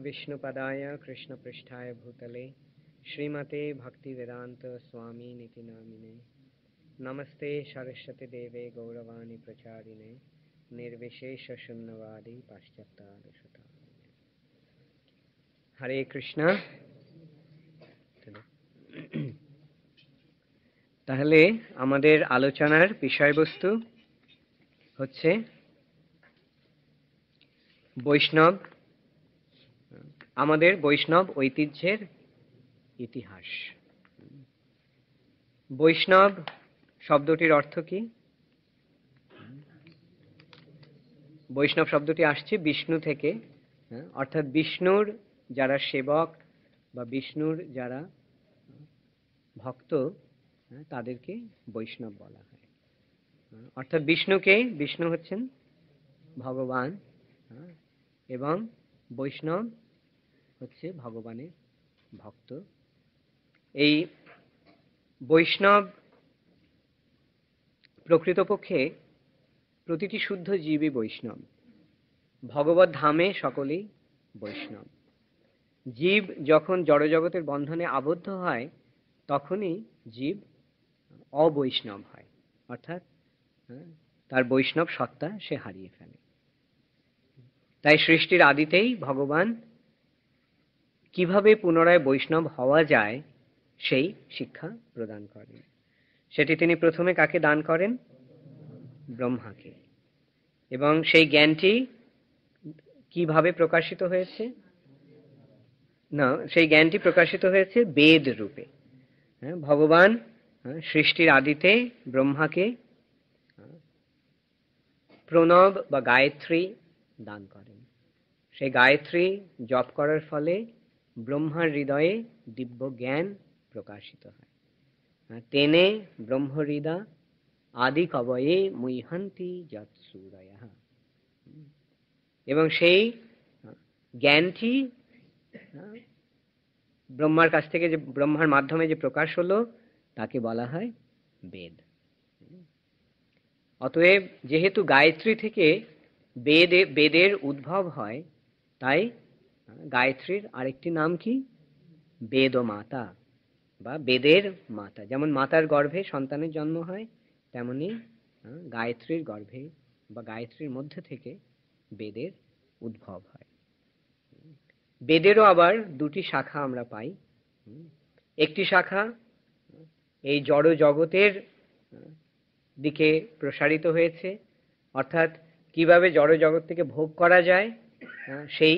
विष्णुपदाय कृष्णपृष्ठाय भूतले श्रीमते भक्तिवेदांत स्वामी निति नामिने नमस्ते सरस्वती देवे गौरवाणी प्रचारिणे निर्विशेष शून्यवादी पाश्चात्यादशता। हरे कृष्णा। তাহলে আমাদের আলোচনার বিষয়বস্তু হচ্ছে বৈষ্ণব, আমাদের বৈষ্ণব ঐতিহ্যের ইতিহাস। বৈষ্ণব শব্দটির অর্থ কি? বৈষ্ণব শব্দটি আসছে বিষ্ণু থেকে, অর্থাৎ বিষ্ণুর যারা সেবক বা বিষ্ণুর যারা ভক্ত তাদেরকে বৈষ্ণব বলা হয়। অর্থাৎ বিষ্ণু হচ্ছেন ভগবান এবং বৈষ্ণব হচ্ছে ভগবানের ভক্ত। এই বৈষ্ণব প্রকৃতপক্ষে প্রতিটি শুদ্ধ জীবই বৈষ্ণব। ভগবত ধামে সকলেই বৈষ্ণব। জীব যখন জড়জগতের বন্ধনে আবদ্ধ হয় তখনই জীব অবৈষ্ণব হয়, অর্থাৎ তার বৈষ্ণব সত্তা সে হারিয়ে ফেলে। তাই সৃষ্টির আদিতেই ভগবান কিভাবে পুনরায় বৈষ্ণব হওয়া যায় সেই শিক্ষা প্রদান করেন। সেটি তিনি প্রথমে কাকে দান করেন? ব্রহ্মাকে। এবং সেই জ্ঞানটি কিভাবে প্রকাশিত হয়েছে? না, সেই জ্ঞানটি প্রকাশিত হয়েছে বেদ রূপে। ভগবান সৃষ্টির আদিতে ব্রহ্মাকে প্রণব বা গায়ত্রী দান করেন। সেই গায়ত্রী জপ করার ফলে ব্রহ্মার হৃদয়ে দিব্য জ্ঞান প্রকাশিত হয়। তেনে ব্রহ্মহৃদা আদি কবয়ে মুহন্তি যৎসূরয়ঃ। এবং সেই জ্ঞানটি ব্রহ্মার কাছ থেকে, যে ব্রহ্মার মাধ্যমে যে প্রকাশ হলো, তাকে বলা হয় বেদ। অতএব যেহেতু গায়ত্রী থেকে বেদের উদ্ভব হয়, তাই গায়ত্রীর আরেকটি নাম কি? বেদমাতা বা বেদের মাতা। যেমন মাতার গর্ভে সন্তানের জন্ম হয়, তেমনি গায়ত্রীর গর্ভে বা গায়ত্রীর মধ্যে থেকে বেদের উদ্ভব হয়। বেদেরও আবার দুটি শাখা আমরা পাই। একটি শাখা এই জড় জগতের দিকে প্রসারিত হয়েছে, অর্থাৎ কিভাবে জড় জগৎ থেকে ভোগ করা যায় সেই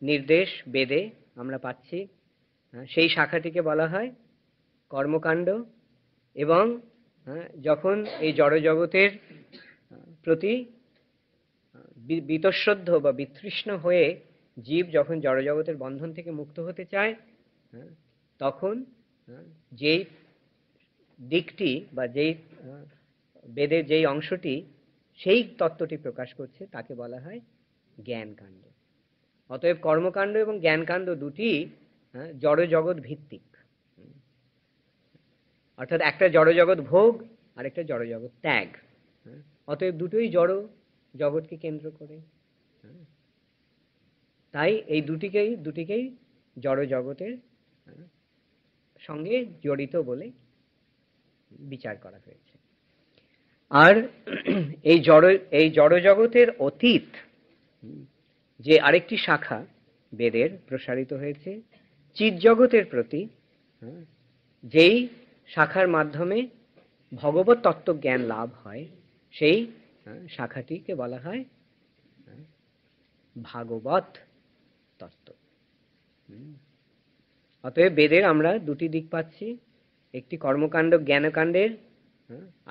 নির্দেশ বেদে আমরা পাচ্ছি। সেই শাখাটিকে বলা হয় কর্মকাণ্ড। এবং যখন এই জড় জগতের প্রতি বীতশ্রদ্ধ বা বিতৃষ্ণ হয়ে জীব যখন জড় জগতের বন্ধন থেকে মুক্ত হতে চায়, তখন যেই দিকটি বা যেই বেদের যেই অংশটি সেই তত্ত্বটি প্রকাশ করছে তাকে বলা হয় জ্ঞানকাণ্ড। অতএব কর্মকাণ্ড এবং জ্ঞানকাণ্ড দুটি জড় জগৎ ভিত্তিক, অর্থাৎ একটা জড় জগৎ ভোগ আর একটা জড় জগৎ ত্যাগ। অতএব দুটোই জড় জগৎকে কেন্দ্র করে। তাই এই দুটিকেই জড় জগতের সঙ্গে জড়িত বলে বিচার করা হয়েছে। আর এই জড় জগতের অতীত যে আরেকটি শাখা বেদের প্রসারিত হয়েছে চিৎ জগতের প্রতি, যেই শাখার মাধ্যমে ভগবত তত্ত্ব জ্ঞান লাভ হয়, সেই শাখাটিকে বলা হয় ভাগবত তত্ত্ব। অতএব বেদের আমরা দুটি দিক পাচ্ছি, একটি কর্মকাণ্ড জ্ঞানকাণ্ডের,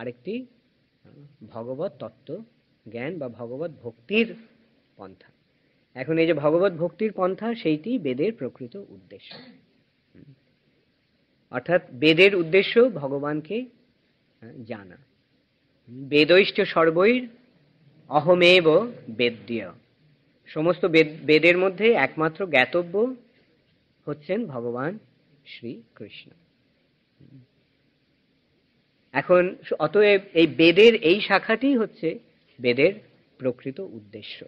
আরেকটি ভগবত তত্ত্ব জ্ঞান বা ভগবত ভক্তির পন্থা। এখন এই যে ভগবত ভক্তির পন্থা, সেইটি বেদের প্রকৃত উদ্দেশ্য। অর্থাৎ বেদের উদ্দেশ্য ভগবানকে জানা। বেদৈশ্চ সর্বৈর অহমেব বেদ্য। সমস্ত বেদের মধ্যে একমাত্র জ্ঞাতব্য হচ্ছেন ভগবান শ্রীকৃষ্ণ। এখন অতএব এই বেদের এই শাখাটি হচ্ছে বেদের প্রকৃত উদ্দেশ্য।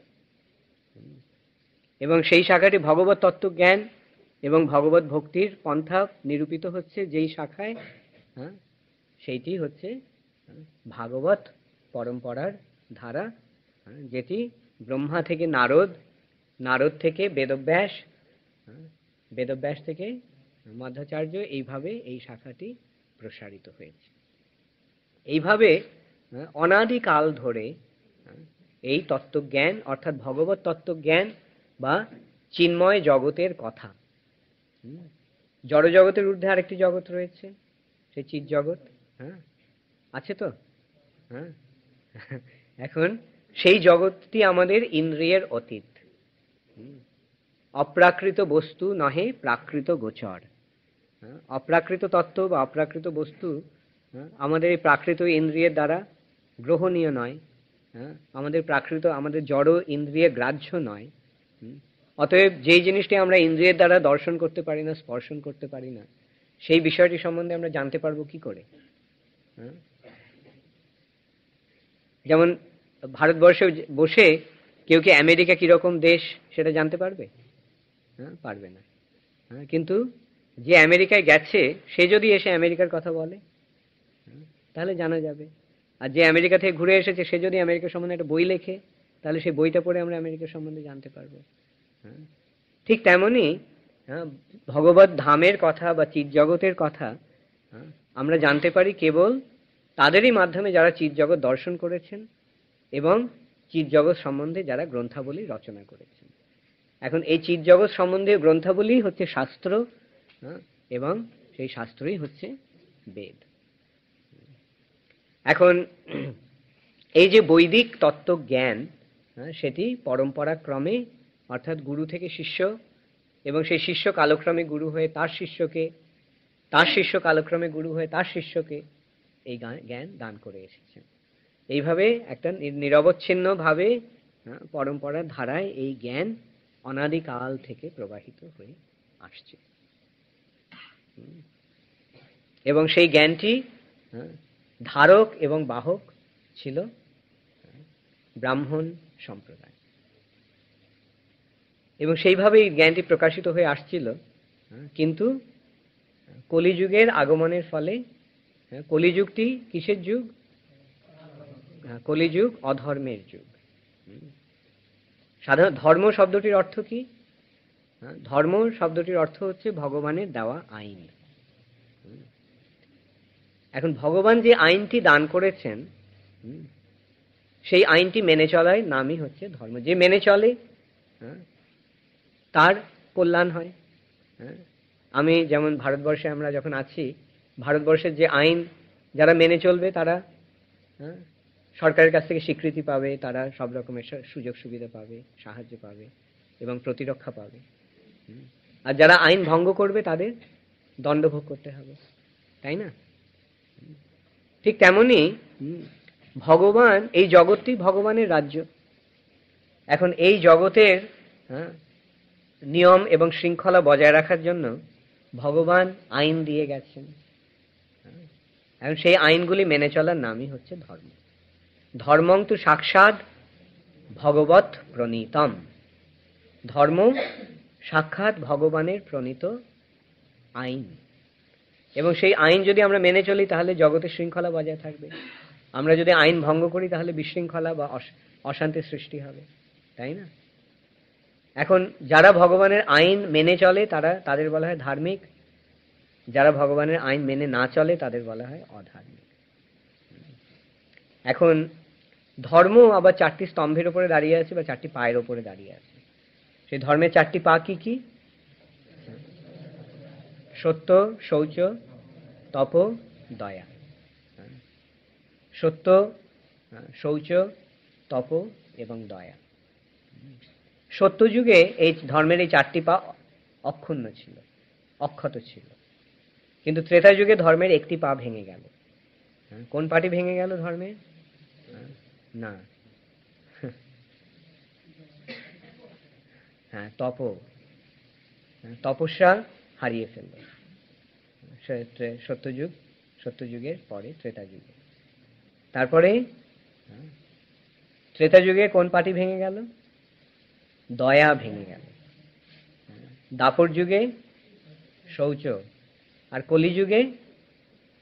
এবং সেই শাখাটি ভগবত তত্ত্বজ্ঞান এবং ভগবত ভক্তির পন্থা নিরূপিত হচ্ছে যেই শাখায়, হ্যাঁ, সেইটি হচ্ছে ভাগবত পরম্পরার ধারা, যেটি ব্রহ্মা থেকে নারদ, নারদ থেকে বেদব্যাস, বেদব্যাস থেকে মধ্বাচার্য, এইভাবে এই শাখাটি প্রসারিত হয়েছে। এইভাবে অনাদিকাল ধরে এই তত্ত্বজ্ঞান অর্থাৎ ভগবত তত্ত্বজ্ঞান বা চিন্ময় জগতের কথা, জড় জগতের ঊর্ধ্বে আরেকটি জগৎ রয়েছে, সেই চিৎ জগৎ, হ্যাঁ, আছে তো, হ্যাঁ। এখন সেই জগৎটি আমাদের ইন্দ্রিয়ের অতীত, অপ্রাকৃত বস্তু নহে প্রাকৃত গোচর। অপ্রাকৃত তত্ত্ব বা অপ্রাকৃত বস্তু আমাদের এই প্রাকৃত ইন্দ্রিয়ের দ্বারা গ্রহণীয় নয়, আমাদের প্রাকৃত, আমাদের জড় ইন্দ্রিয় গ্রাহ্য নয়। অতএব যেই জিনিসটি আমরা ইন্দ্রিয়ের দ্বারা দর্শন করতে পারি না, স্পর্শন করতে পারি না, সেই বিষয়টি সম্বন্ধে আমরা জানতে পারবো কি করে? যেমন ভারতবর্ষে বসে কেউ কি আমেরিকা কিরকম দেশ সেটা জানতে পারবে? পারবে না। কিন্তু যে আমেরিকায় গেছে সে যদি এসে আমেরিকার কথা বলে তাহলে জানা যাবে। আর যে আমেরিকা থেকে ঘুরে এসেছে সে যদি আমেরিকা সম্বন্ধে একটা বই লেখে তাহলে সেই বইটা পড়ে আমরা আমেরিকা সম্বন্ধে জানতে পারবো। ঠিক তেমনি ভগবত ধামের কথা বা চিৎ জগতের কথা আমরা জানতে পারি কেবল তাদেরই মাধ্যমে যারা চিৎ জগৎ দর্শন করেছেন এবং চিৎ জগৎ সম্বন্ধে যারা গ্রন্থাবলী রচনা করেছেন। এখন এই চিৎ জগৎ সম্বন্ধে গ্রন্থাবলী হচ্ছে শাস্ত্র, এবং সেই শাস্ত্রই হচ্ছে বেদ। এখন এই যে বৈদিক তত্ত্বজ্ঞান, সেটি পরম্পরা ক্রমে অর্থাৎ গুরু থেকে শিষ্য, এবং সেই শিষ্য কালক্রমে গুরু হয়ে তার শিষ্যকে, তার শিষ্য কালক্রমে গুরু হয়ে তার শিষ্যকে এই জ্ঞান দান করে এসেছেন। এইভাবে একটা নিরবচ্ছিন্নভাবে পরম্পরার ধারায় এই জ্ঞান অনাদিকাল থেকে প্রবাহিত হয়ে আসছে। এবং সেই জ্ঞানটি ধারক এবং বাহক ছিল ব্রাহ্মণ সম্প্রদায়, এবং সেইভাবেই জ্ঞানটি প্রকাশিত হয়ে আসছিল। কিন্তু কলিযুগের আগমনের ফলে, কলিযুগটি কিসের যুগ? কলিযুগ অধর্মের যুগ। সাধারণ ধর্ম শব্দটির অর্থ কি? ধর্ম শব্দটির অর্থ হচ্ছে ভগবানের দেওয়া আইন। এখন ভগবান যে আইনটি দান করেছেন সেই আইনটি মেনে চলার নামই হচ্ছে ধর্ম। যে মেনে চলে তার কল্যাণ হয়। আমি যেমন ভারতবর্ষে আমরা যখন আছি, ভারতবর্ষের যে আইন যারা মেনে চলবে তারা সরকারের কাছ থেকে স্বীকৃতি পাবে, তারা সব রকমের সুযোগ সুবিধা পাবে, সাহায্য পাবে এবং প্রতিরক্ষা পাবে। আর যারা আইন ভঙ্গ করবে তাদের দণ্ডভোগ করতে হবে, তাই না? ঠিক তেমনি ভগবান, এই জগৎটি ভগবানের রাজ্য। এখন এই জগতের নিয়ম এবং শৃঙ্খলা বজায় রাখার জন্য ভগবান আইন দিয়ে গেছেন। এখন সেই আইনগুলি মেনে চলার নামই হচ্ছে ধর্ম। ধর্মং তু সাক্ষাৎ ভগবত প্রণীতম। ধর্ম সাক্ষাৎ ভগবানের প্রণীত আইন, এবং সেই আইন যদি আমরা মেনে চলি তাহলে জগতের শৃঙ্খলা বজায় থাকবে। আমরা যদি আইন ভঙ্গ করি তাহলে বিশৃঙ্খলা বা অশান্তির সৃষ্টি হবে, তাই না? এখন যারা ভগবানের আইন মেনে চলে তাদের বলা হয় ধার্মিক, যারা ভগবানের আইন মেনে না চলে তাদের বলা হয় অধার্মিক। এখন ধর্ম আবার চারটি স্তম্ভের উপরে দাঁড়িয়ে আছে বা চারটি পায়ের উপরে দাঁড়িয়ে আছে। সেই ধর্মের চারটি পা কি কি? সত্য, শৌচ, তপ, দয়া। সত্য, শৌচ, তপ এবং দয়া। সত্যযুগে এই ধর্মের এই চারটি পা অক্ষুণ্ণ ছিল, অক্ষত ছিল। কিন্তু ত্রেতা যুগে ধর্মের একটি পা ভেঙে গেল। কোন পাটি ভেঙে গেল ধর্মের? না, হ্যাঁ, তপস্যা হারিয়ে ফেলল সত্যযুগের পরে ত্রেতা যুগে। তারপরে ত্রেতা যুগে কোন পাটি ভেঙে গেল? দয়া ভেঙে গেল। দাপর যুগে শৌচ, আর কলিযুগে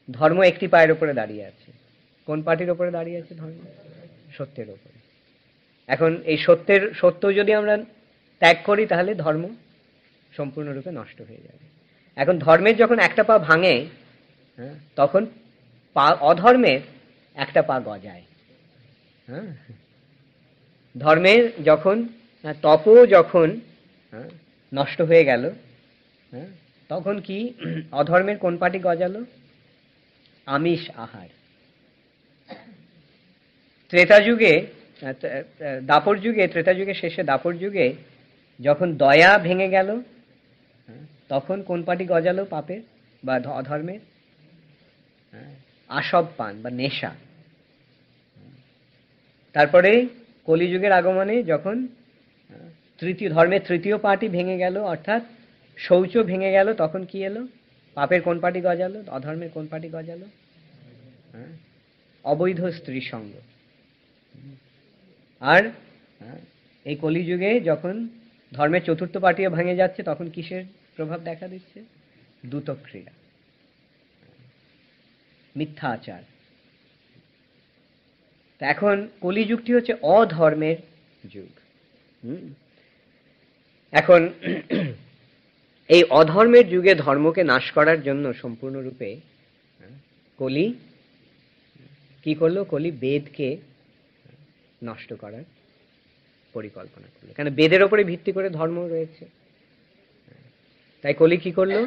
ধর্ম একটি পায়ের উপরে দাঁড়িয়ে আছে। কোন পাটির উপরে দাঁড়িয়ে আছে ধর্ম? সত্যের উপরে। এখন এই সত্য যদি আমরা ত্যাগ করি তাহলে ধর্ম সম্পূর্ণরূপে নষ্ট হয়ে যাবে। এখন ধর্মের যখন একটা পা ভাঙে, তখন অধর্মের একটা পা গজায়। ধর্মের যখন তপও যখন নষ্ট হয়ে গেল, তখন কি অধর্মের কোন পাটি গজালো? আমিষ আহার। ত্রেতা যুগে, দাপর যুগে, ত্রেতা যুগে শেষে দাপর যুগে যখন দয়া ভেঙে গেল, তখন কোন পাটি গজালো পাপের বা অধর্মের? আসব পান বা নেশা। তারপরে কলিযুগের আগমনে যখন ধর্মের তৃতীয় পাটি ভেঙে গেল, অর্থাৎ শৌচ ভেঙে গেল, তখন কি এলো? পাপের কোন পাটি গজালো? অধর্মের কোন পাটি গজালো? অবৈধ স্ত্রী সঙ্গ। আর এই কলিযুগে যখন ধর্মের চতুর্থ পাটিও ভেঙে যাচ্ছে, তখন কিসের প্রভাব দেখা দিচ্ছে? দ্যুতক্রিয়া, মিথ্যা আচার। এখন কলিযুগটি হচ্ছে অধর্মের যুগ। এখন এই অধর্মের যুগে ধর্মকে নাশ করার জন্য সম্পূর্ণরূপে কলি কি করলো? কলি বেদকে নষ্ট করার পরিকল্পনা করলো, কেন বেদের ওপরে ভিত্তি করে ধর্ম রয়েছে। তাই কলি কি করলো?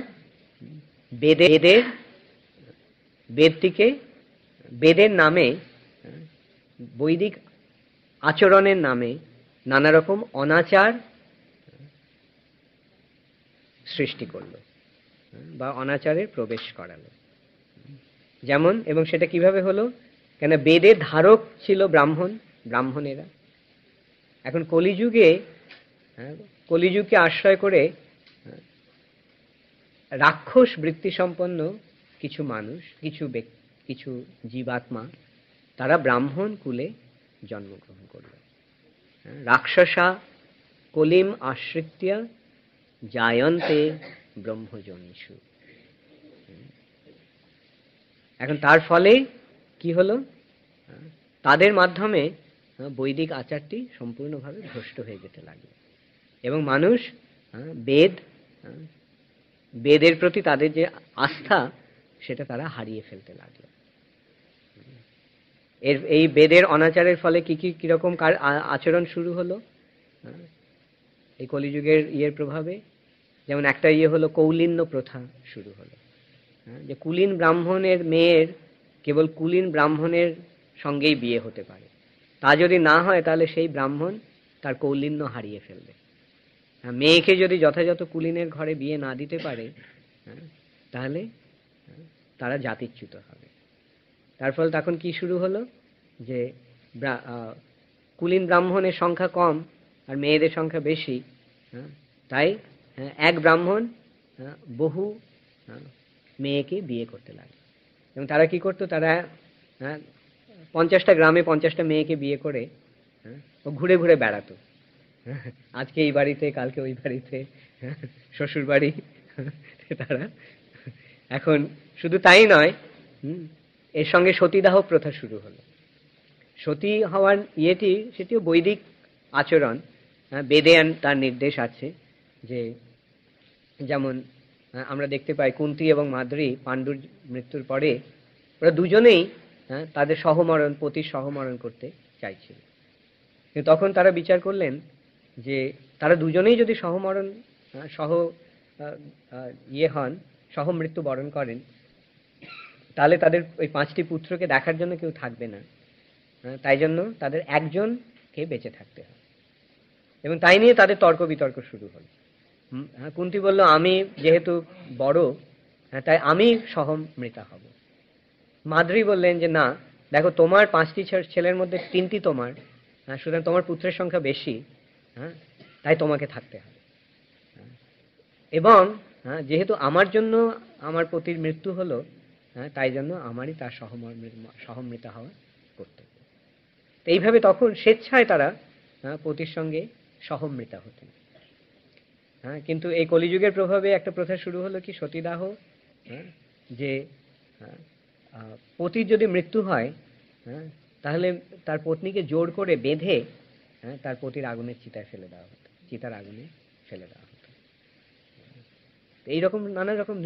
বেদের নামে, বৈদিক আচরণের নামে নানা রকম অনাচার সৃষ্টি করলো বা অনাচারের প্রবেশ করালো। যেমন, এবং সেটা কিভাবে হলো? কেন বেদের ধারক ছিল ব্রাহ্মণেরা। এখন কলিযুগকে আশ্রয় করে রাক্ষস বৃত্তি সম্পন্ন কিছু মানুষ, কিছু জীবাত্মা, তারা ব্রাহ্মণ কুলে জন্মগ্রহণ করল। রাক্ষসা কলিম আশ্রিত্য জায়ন্তে ব্রহ্মযোনিষু। এখন তার ফলে কি হলো? তাদের মাধ্যমে বৈদিক আচারটি সম্পূর্ণভাবে ভ্রষ্ট হয়ে যেতে লাগলো, এবং মানুষ বেদের প্রতি তাদের যে আস্থা, সেটা তারা হারিয়ে ফেলতে লাগলো। এই বেদের অনাচারের ফলে কিরকম আচরণ শুরু হলো এই কলিযুগের প্রভাবে? যেমন একটা হলো, কৌলিন্য প্রথা শুরু হলো, যে কুলীন ব্রাহ্মণের মেয়ের কেবল কুলীন ব্রাহ্মণের সঙ্গেই বিয়ে হতে পারে। তা যদি না হয় তাহলে সেই ব্রাহ্মণ তার কৌলিন্য হারিয়ে ফেলবে। মেয়েকে যদি যথাযথ কুলীনের ঘরে বিয়ে না দিতে পারে, তাহলে তারা জাতিচ্যুত হবে। তার ফলে তখন কি শুরু হলো? যে কুলীন ব্রাহ্মণের সংখ্যা কম আর মেয়েদের সংখ্যা বেশি, তাই এক ব্রাহ্মণ বহু মেয়েকে বিয়ে করতে লাগে। এবং তারা কি করতো? তারা 50টা গ্রামে 50টা মেয়েকে বিয়ে করে ঘুরে ঘুরে বেড়াতো। আজকে এই বাড়িতে, কালকে ওই বাড়িতে, শ্বশুর বাড়ি। তারা এখন শুধু তাই নয়, এর সঙ্গে সতীদাহ প্রথা শুরু হলো। সতী হওয়ার সেটিও বৈদিক আচরণ। বেদে তার নির্দেশ আছে, যে যেমন আমরা দেখতে পাই কুন্তী এবং মাদ্রী পাণ্ডুর মৃত্যুর পরে ওরা দুজনেই তাদের পতির সহমরণ করতে চাইছিল। কিন্তু তখন তারা বিচার করলেন যে তারা দুজনেই যদি সহমৃত্যু বরণ করেন, তাহলে তাদের ওই 5টি পুত্রকে দেখার জন্য কেউ থাকবে না। তাই জন্য তাদের একজনকে বেঁচে থাকতে হবে। এবং তাই নিয়ে তাদের তর্ক বিতর্ক শুরু হল। কুন্তী বলল, আমি যেহেতু বড়, তাই আমি সহমৃতা হব। মাদ্রী বললেন যে না, দেখো, তোমার 5টি ছেলের মধ্যে 3টি তোমার, সুতরাং তোমার পুত্রের সংখ্যা বেশি, তাই তোমাকে থাকতে হবে। এবং যেহেতু আমার জন্য আমার পতির মৃত্যু হলো, তাই জন্য আমারই তার সহমৃতা হওয়া কর্তব্য। এইভাবে তখন স্বেচ্ছায় তারা পতির সঙ্গে সহমৃতা হতেন। হ্যাঁ, কিন্তু এই কলিযুগের প্রভাবে একটা প্রথা শুরু হলো কি সতীদাহ, হ্যাঁ, যে পতির যদি মৃত্যু হয়, হ্যাঁ, তাহলে তার পত্নীকে জোর করে বেঁধে, হ্যাঁ, তার পতির আগুনের চিতায় ফেলে দেওয়া হতো, চিতার আগুনে ফেলে দেওয়া হতো। এইরকম নানা রকম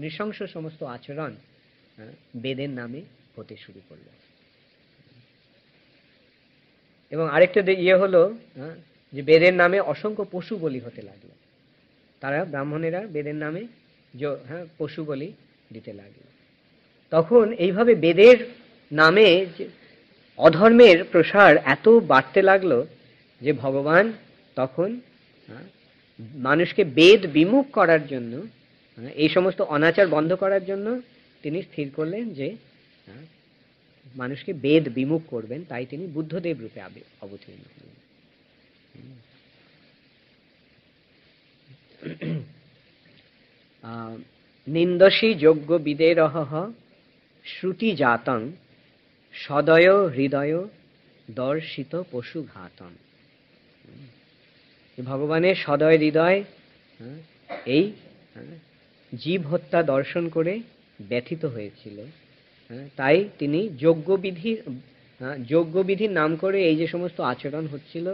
নৃশংস সমস্ত আচরণ, হ্যাঁ, বেদের নামে হতে শুরু করলো। এবং আরেকটা হলো, হ্যাঁ, যে বেদের নামে অসংখ্য পশু বলি হতে লাগলো। তারা ব্রাহ্মণেরা বেদের নামে হ্যাঁ পশু বলি দিতে লাগলো। তখন এইভাবে বেদের নামে অধর্মের প্রসার এত বাড়তে লাগলো যে ভগবান তখন মানুষকে বেদ বিমুখ করার জন্য, এই সমস্ত অনাচার বন্ধ করার জন্য তিনি স্থির করলেন যে মানুষকে বেদ বিমুখ করবেন, তাই তিনি বুদ্ধদেব রূপে অবতীর্ণ হলেন। নিন্দসী যোগ্য বিদেরহ শ্রুতি জাতং সদয় হৃদয় দর্শিত পশু ঘাতং। ভগবানের সদয় হৃদয় এই জীব হত্যা দর্শন করে ব্যথিত হয়েছিল, তাই তিনি যজ্ঞবিধির নাম করে এই যে সমস্ত আচরণ হচ্ছিল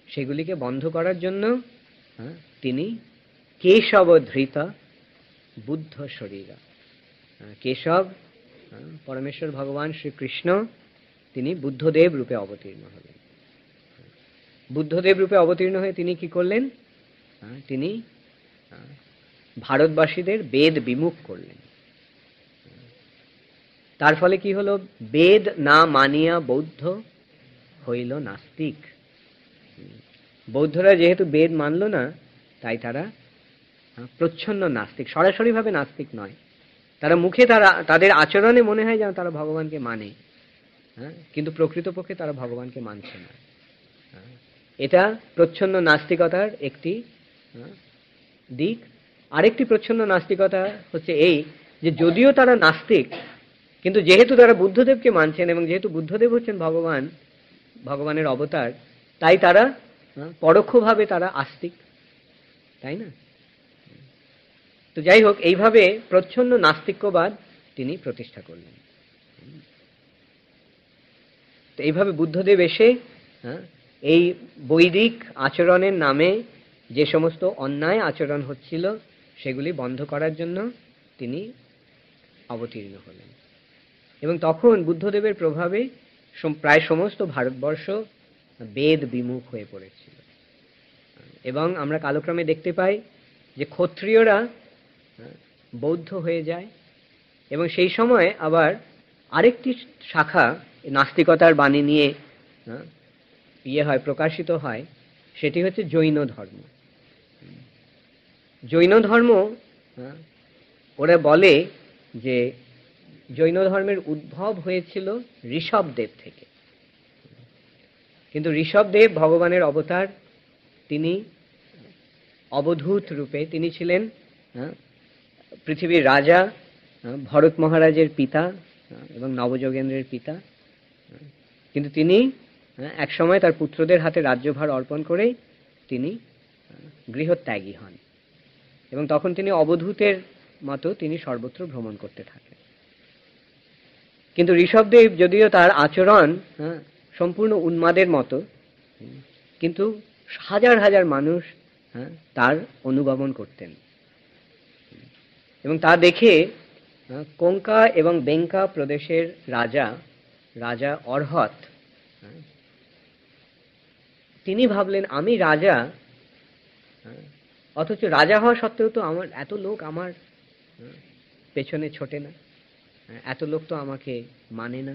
সেগুলিকে বন্ধ করার জন্য তিনি কেশব ধৃত বুদ্ধ শরীর, কেশব পরমেশ্বর ভগবান শ্রীকৃষ্ণ তিনি বুদ্ধদেব রূপে অবতীর্ণ হলেন। বুদ্ধদেব রূপে অবতীর্ণ হয়ে তিনি কি করলেন? তিনি ভারতবাসীদের বেদ বিমুখ করলেন। তার ফলে কি হলো? বেদ না মানিয়া বৌদ্ধ হইল নাস্তিক। বৌদ্ধরা যেহেতু বেদ মানল না, তাই তারা প্রচ্ছন্ন নাস্তিক, সরাসরি ভাবে নাস্তিক নয়। তারা মুখে তাদের আচরণে মনে হয় যেন তারা ভগবানকে মানে, কিন্তু প্রকৃতপক্ষে তারা ভগবানকে মানছে না। এটা প্রচ্ছন্ন নাস্তিকতার একটি দিক। আরেকটি প্রচ্ছন্ন নাস্তিকতা হচ্ছে এই যে যদিও তারা নাস্তিক, কিন্তু যেহেতু তারা বুদ্ধদেবকে মানছেন এবং যেহেতু বুদ্ধদেব হচ্ছেন ভগবানের অবতার, তাই তারা পরোক্ষভাবে তারা আস্তিক, তাই না? তো যাই হোক, এইভাবে প্রচ্ছন্ন নাস্তিক্যবাদ তিনি প্রতিষ্ঠা করলেন। তো এইভাবে বুদ্ধদেব এসে এই বৈদিক আচরণের নামে যে সমস্ত অন্যায় আচরণ হচ্ছিল সেগুলি বন্ধ করার জন্য তিনি অবতীর্ণ হলেন। এবং তখন বুদ্ধদেবের প্রভাবে প্রায় সমস্ত ভারতবর্ষ বেদ বিমুখ হয়ে পড়েছিল। এবং আমরা কালক্রমে দেখতে পাই যে ক্ষত্রিয়রা বৌদ্ধ হয়ে যায়, এবং সেই সময় আবার আরেকটি শাখা নাস্তিকতার বাণী নিয়ে প্রকাশিত হয়, সেটি হচ্ছে জৈন ধর্ম। জৈন ধর্ম, ওরা বলে যে জৈন ধর্মের উদ্ভব হয়েছিল ঋষভদেব থেকে। কিন্তু ঋষভদেব ভগবানের অবতার, তিনি অবধূত রূপে তিনি ছিলেন পৃথিবীর রাজা ভরত মহারাজের পিতা এবং নবযোগেন্দ্রের পিতা। কিন্তু তিনি একসময় তার পুত্রদের হাতে রাজ্যভার অর্পণ করে তিনি গৃহত্যাগী হন, এবং তখন তিনি অবধূতের মতো তিনি সর্বত্র ভ্রমণ করতে থাকেন। কিন্তু ঋষভদেব যদিও তার আচরণ সম্পূর্ণ উন্মাদের মতো, কিন্তু হাজার হাজার মানুষ তার অনুগমন করতেন। এবং তা দেখে কোঙ্কা এবং বেঙ্কা প্রদেশের রাজা অর্হত, তিনি ভাবলেন আমি রাজা, অথচ রাজা হওয়া সত্ত্বেও তো আমার এত লোক আমার পেছনে ছোটে না, এত লোক তো আমাকে মানে না।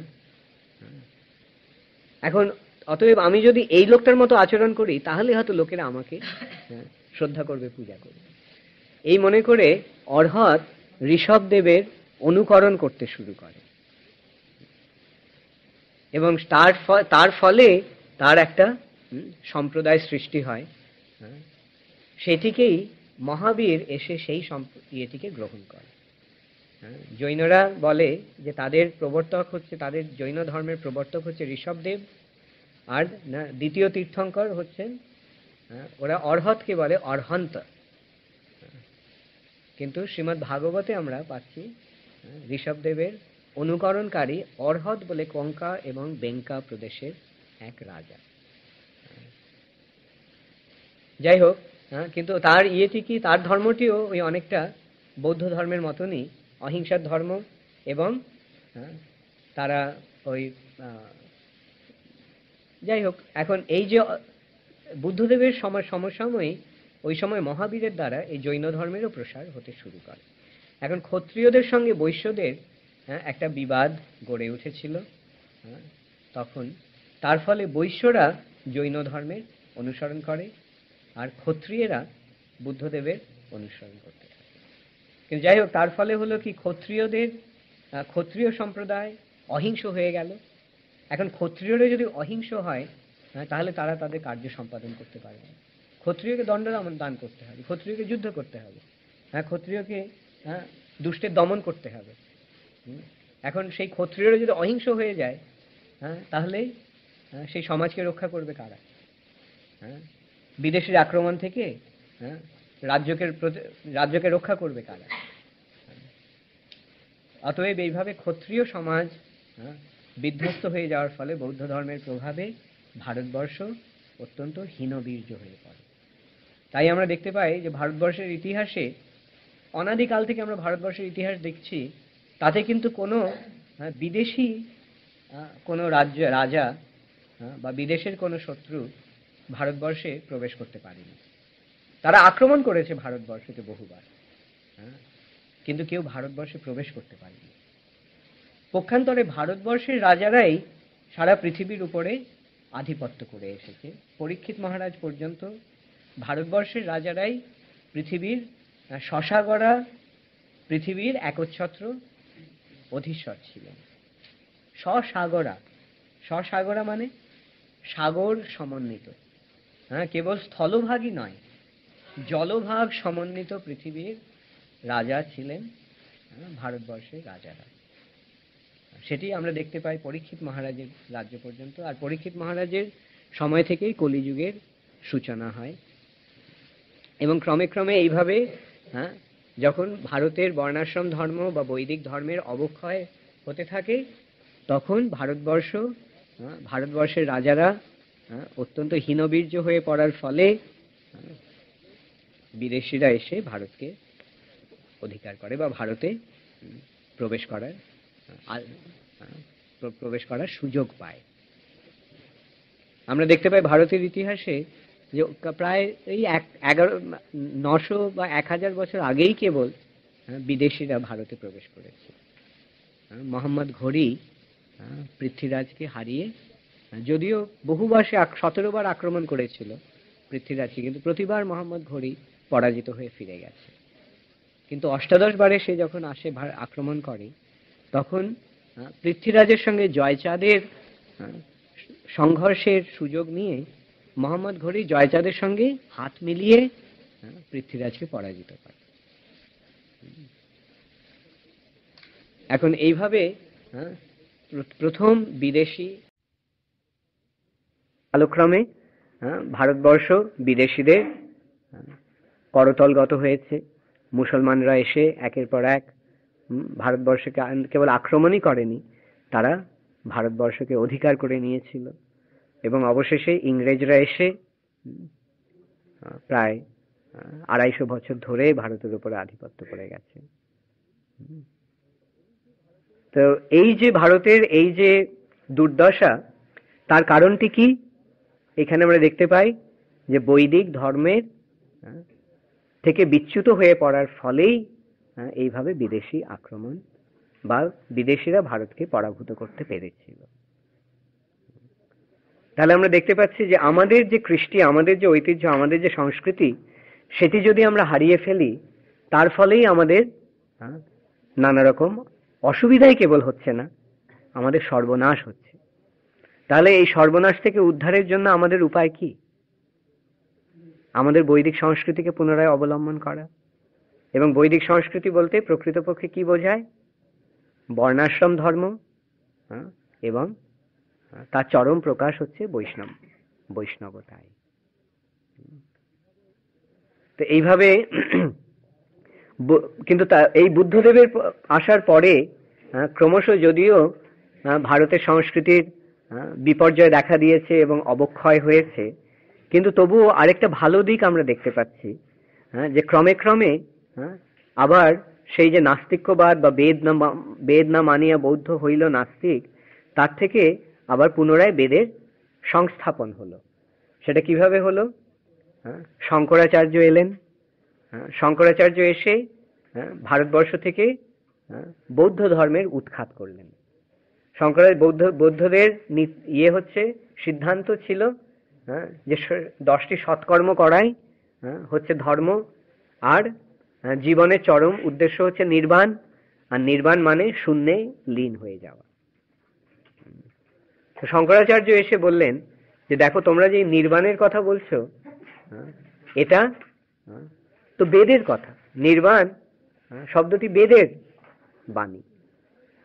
এখন অতএব আমি যদি এই লোকটার মতো আচরণ করি তাহলে হয়তো লোকেরা আমাকে শ্রদ্ধা করবে, পূজা করবে। এই মনে করে অর্হত ঋষভদেবের অনুকরণ করতে শুরু করে, এবং তার ফলে তার একটা সম্প্রদায় সৃষ্টি হয়। সেটিকেই মহাবীর এসে সেই ইয়েটিকে গ্রহণ করে। জৈনরা বলে যে তাদের প্রবর্তক হচ্ছে, তাদের জৈন ধর্মের প্রবর্তক হচ্ছে ঋষভদেব, আর দ্বিতীয় তীর্থঙ্কর হচ্ছেন ওরা অর্হতকে বলে অর্হন্ত। কিন্তু শ্রীমদ্ ভাগবতে আমরা পাচ্ছি ঋষভদেবের অনুকরণকারী অর্হত বলে কঙ্কা এবং বেঙ্কা প্রদেশের এক রাজা। যাই হোক, কিন্তু তার ইয়েটি কি, তার ধর্মটিও ওই অনেকটা বৌদ্ধ ধর্মের মতনই অহিংসার ধর্ম। এবং তারা ওই যাই হোক, এখন এই যে বুদ্ধদেবের সমসাময়িক ওই সময় মহাবীরের দ্বারা এই জৈন ধর্মেরও প্রসার হতে শুরু করে। এখন ক্ষত্রিয়দের সঙ্গে বৈশ্যদের একটা বিবাদ গড়ে উঠেছিল তখন। তার ফলে বৈশ্যরা জৈন ধর্মের অনুসরণ করে আর ক্ষত্রিয়েরা বুদ্ধদেবের অনুসরণ করতে থাকে। কিন্তু যাই হোক, তার ফলে হলো কি, ক্ষত্রিয় সম্প্রদায় অহিংস হয়ে গেল। এখন ক্ষত্রিয়রা যদি অহিংস হয় তাহলে তারা তাদের কার্য সম্পাদন করতে পারবে না। ক্ষত্রিয়কে দণ্ড দান করতে হবে, ক্ষত্রিয়কে যুদ্ধ করতে হবে, ক্ষত্রিয়কে দুষ্টের দমন করতে হবে। এখন সেই ক্ষত্রিয়রা যদি অহিংস হয়ে যায় তাহলে সেই সমাজকে রক্ষা করবে কারা? বিদেশির আক্রমণ থেকে রাজ্যকে রক্ষা করবে কারা? অতএব এইভাবে ক্ষত্রিয় সমাজ বিধ্বস্ত হয়ে যাওয়ার ফলে বৌদ্ধ ধর্মের প্রভাবে ভারতবর্ষ অত্যন্ত হীনবীর্য হয়ে পড়ে। তাই আমরা দেখতে পাই যে ভারতবর্ষের ইতিহাসে অনাদিকাল থেকে আমরা ভারতবর্ষের ইতিহাস দেখছি, তাতে কিন্তু কোনো বিদেশি কোনো রাজা বা বিদেশের কোনো শত্রু ভারতবর্ষে প্রবেশ করতে পারেনি। তারা আক্রমণ করেছে ভারতবর্ষকে বহুবার, কিন্তু কেউ ভারতবর্ষে প্রবেশ করতে পারেনি। পক্ষান্তরে ভারতবর্ষের রাজারাই সারা পৃথিবীর উপরে আধিপত্য করে এসেছে। পরীক্ষিত মহারাজ পর্যন্ত ভারতবর্ষের রাজারাই পৃথিবীর শশাগড়া পৃথিবীর একচ্ছত্র অধীশ্বর ছিলেন। স্বসাগরা মানে সাগর সমন্বিত, কেবল স্থলভাগই নয়, জলভাগ সমন্বিত পৃথিবীর রাজা ছিলেন ভারতবর্ষের রাজারা। সেটি আমরা দেখতে পাই পরীক্ষিত মহারাজের রাজ্য পর্যন্ত। আর পরীক্ষিত মহারাজের সময় থেকেই কলিযুগের সূচনা হয়। এবং ক্রমে ক্রমে এইভাবে যখন ভারতের বর্ণাশ্রম ধর্ম বা বৈদিক ধর্মের অবক্ষয় হতে থাকে, তখন ভারতবর্ষের রাজারা অত্যন্ত হীনবীর্য হয়ে পড়ার ফলে বিদেশিরা এসে ভারতকে অধিকার করে বা ভারতে প্রবেশ করার সুযোগ পায়। আমরা দেখতে পাই ভারতের ইতিহাসে যে প্রায় এই 900 বা 1000 বছর আগেই কেবল বিদেশিরা ভারতে প্রবেশ করেছে। মোহাম্মদ ঘুরি পৃথ্বীরাজকে হারিয়ে, যদিও বহুবার সে 17 বার আক্রমণ করেছিল পৃথ্বীরাজকে, কিন্তু প্রতিবার মোহাম্মদ ঘুরি পরাজিত হয়ে ফিরে গেছে। কিন্তু অষ্টাদশ বারে সে যখন আসে আক্রমণ করে, তখন পৃথ্বীরাজের সঙ্গে জয়চাঁদের সংঘর্ষের সুযোগ নিয়ে মোহাম্মদ ঘুরি জয়চাঁদের সঙ্গে হাত মিলিয়ে পৃথ্বীরাজকে পরাজিত করে। এখন এইভাবে প্রথম বিদেশি কালক্রমে ভারতবর্ষ বিদেশিদের করতলগত হয়েছে। মুসলমানরা এসে একের পর এক ভারতবর্ষকে কেবল আক্রমণই করেনি, তারা ভারতবর্ষকে অধিকার করে নিয়েছিল। এবং অবশেষে ইংরেজরা এসে প্রায় 250 বছর ধরে ভারতের উপরে আধিপত্য করে গেছে। তো এই যে ভারতের এই যে দুর্দশা, তার কারণটি কি? এখানে আমরা দেখতে পাই যে বৈদিক ধর্মের থেকে বিচ্যুত হয়ে পড়ার ফলেই এইভাবে বিদেশি আক্রমণ বা বিদেশিরা ভারতকে পরাভূত করতে পেরেছিল। তাহলে আমরা দেখতে পাচ্ছি যে আমাদের যে কৃষ্টি, আমাদের যে ঐতিহ্য, আমাদের যে সংস্কৃতি, সেটি যদি আমরা হারিয়ে ফেলি, তার ফলেই আমাদের নানা রকম অসুবিধাই কেবল হচ্ছে না, আমাদের সর্বনাশ হচ্ছে। তাহলে এই সর্বনাশ থেকে উদ্ধারের জন্য আমাদের উপায় কি? আমাদের বৈদিক সংস্কৃতিকে পুনরায় অবলম্বন করা। এবং বৈদিক সংস্কৃতি বলতে প্রকৃতপক্ষে কি বোঝায়? বর্ণাশ্রম ধর্ম, এবং তার চরম প্রকাশ হচ্ছে বৈষ্ণবতায়। তো এইভাবে কিন্তু এই বুদ্ধদেবের আসার পরে ক্রমশ যদিও ভারতের সংস্কৃতির বিপর্যয় দেখা দিয়েছে এবং অবক্ষয় হয়েছে, কিন্তু তবুও আরেকটা ভালো দিক আমরা দেখতে পাচ্ছি, যে ক্রমে ক্রমে আবার সেই যে নাস্তিক্যবাদ বা বেদ না মানিয়া বৌদ্ধ হইল নাস্তিক, তার থেকে আবার পুনরায় বেদের সংস্থাপন হলো। সেটা কিভাবে হলো? শঙ্করাচার্য এলেন। শঙ্করাচার্য এসে ভারতবর্ষ থেকে বৌদ্ধ ধর্মের উৎখাত করলেন। বৌদ্ধদের হচ্ছে সিদ্ধান্ত ছিল যে 10টি সৎকর্ম করাই হচ্ছে ধর্ম, আর জীবনের চরম উদ্দেশ্য হচ্ছে নির্বাণ, আর নির্বাণ মানে শূন্যে লীন হয়ে যাওয়া। শঙ্করাচার্য এসে বললেন যে দেখো, তোমরা যে নির্বাণের কথা বলছো, এটা তো বেদের কথা। নির্বাণ শব্দটি বেদের বাণী,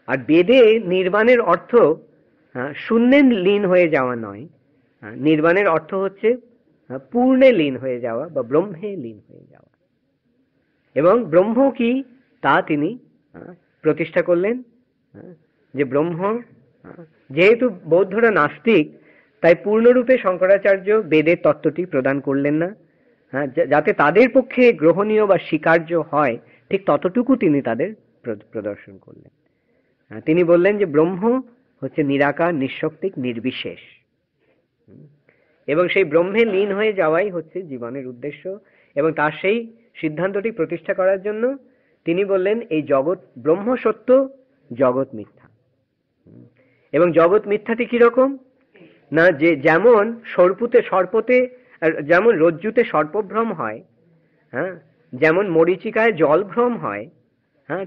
আর বেদে নির্বাণের অর্থ শূন্যে লীন হয়ে যাওয়া নয়। নির্বাণের অর্থ হচ্ছে পূর্ণে লীন হয়ে যাওয়া বা ব্রহ্মে লীন হয়ে যাওয়া। এবং ব্রহ্ম কি তা তিনি প্রতিষ্ঠা করলেন, যে ব্রহ্ম, যেহেতু বৌদ্ধরা নাস্তিক, তাই পূর্ণরূপে শঙ্করাচার্য বেদের তত্ত্বটি প্রদান করলেন না। যাতে তাদের পক্ষে গ্রহণীয় বা স্বীকার্য হয়, ঠিক ততটুকু তিনি তাদের প্রদর্শন করলেন। তিনি বললেন যে ব্রহ্ম হচ্ছে নিরাকার, নিঃশক্তিক, নির্বিশেষ, এবং সেই ব্রহ্মে লীন হয়ে যাওয়াই হচ্ছে জীবনের উদ্দেশ্য। এবং তার সেই সিদ্ধান্তটি প্রতিষ্ঠা করার জন্য তিনি বললেন, এই জগৎ ব্রহ্ম সত্য, জগৎ মিথ্যা। এবং জগৎ মিথ্যাটি কিরকম না, যে যেমন সর্পতে যেমন রজ্জুতে সর্পভ্রম হয়, যেমন মরীচিকায় জল ভ্রম হয়,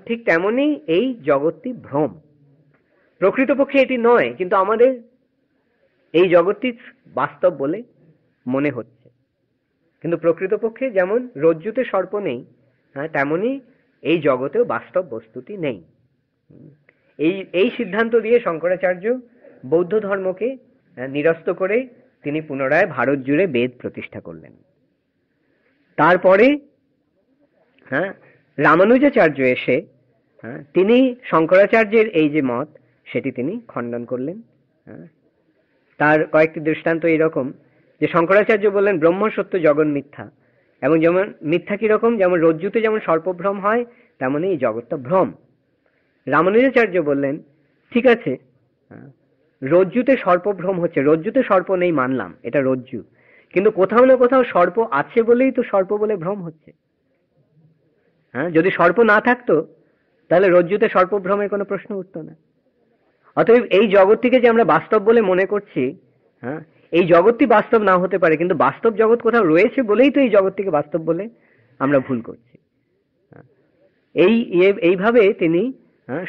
ঠিক তেমনি এই জগৎটি ভ্রম। প্রকৃতপক্ষে এটি নয়, কিন্তু আমাদের এই জগৎটি বাস্তব বলে মনে হচ্ছে। কিন্তু প্রকৃতপক্ষে যেমন রজ্জুতে সর্প নেই, তেমনি এই জগতেও বাস্তব বস্তুটি নেই। এই সিদ্ধান্ত দিয়ে শঙ্করাচার্য বৌদ্ধ ধর্মকে নিরস্ত করে তিনি পুনরায় ভারত জুড়ে বেদ প্রতিষ্ঠা করলেন। তারপরে রামানুজাচার্য এসে তিনি শঙ্করাচার্যের এই যে মত, সেটি তিনি খণ্ডন করলেন। তার কয়েকটি দৃষ্টান্ত এইরকম, যে শঙ্করাচার্য বললেন ব্রহ্ম সত্য, জগৎ মিথ্যা। এবং যেমন মিথ্যা কিরকম, যেমন রজ্জুতে যেমন সর্পভ্রম হয়, তেমনি এই জগৎটা ভ্রম। রামানুজাচার্য বললেন ঠিক আছে, রজ্জুতে সর্পভ্রম হচ্ছে, রজ্জুতে সর্প নেই মানলাম, এটা রজ্জু, কিন্তু কোথাও না কোথাও সর্প আছে বলেই তো সর্প বলে ভ্রম হচ্ছে। যদি সর্প না থাকতো তাহলে রজ্জুতে সর্পভ্রমের কোনো প্রশ্ন উঠতো না। অতএব এই জগৎটিকে যে আমরা বাস্তব বলে মনে করছি, এই জগৎটি বাস্তব না হতে পারে, কিন্তু বাস্তব জগৎ কোথাও রয়েছে বলেই তো এই জগৎটিকে বাস্তব বলে আমরা ভুল করছি। এইভাবে তিনি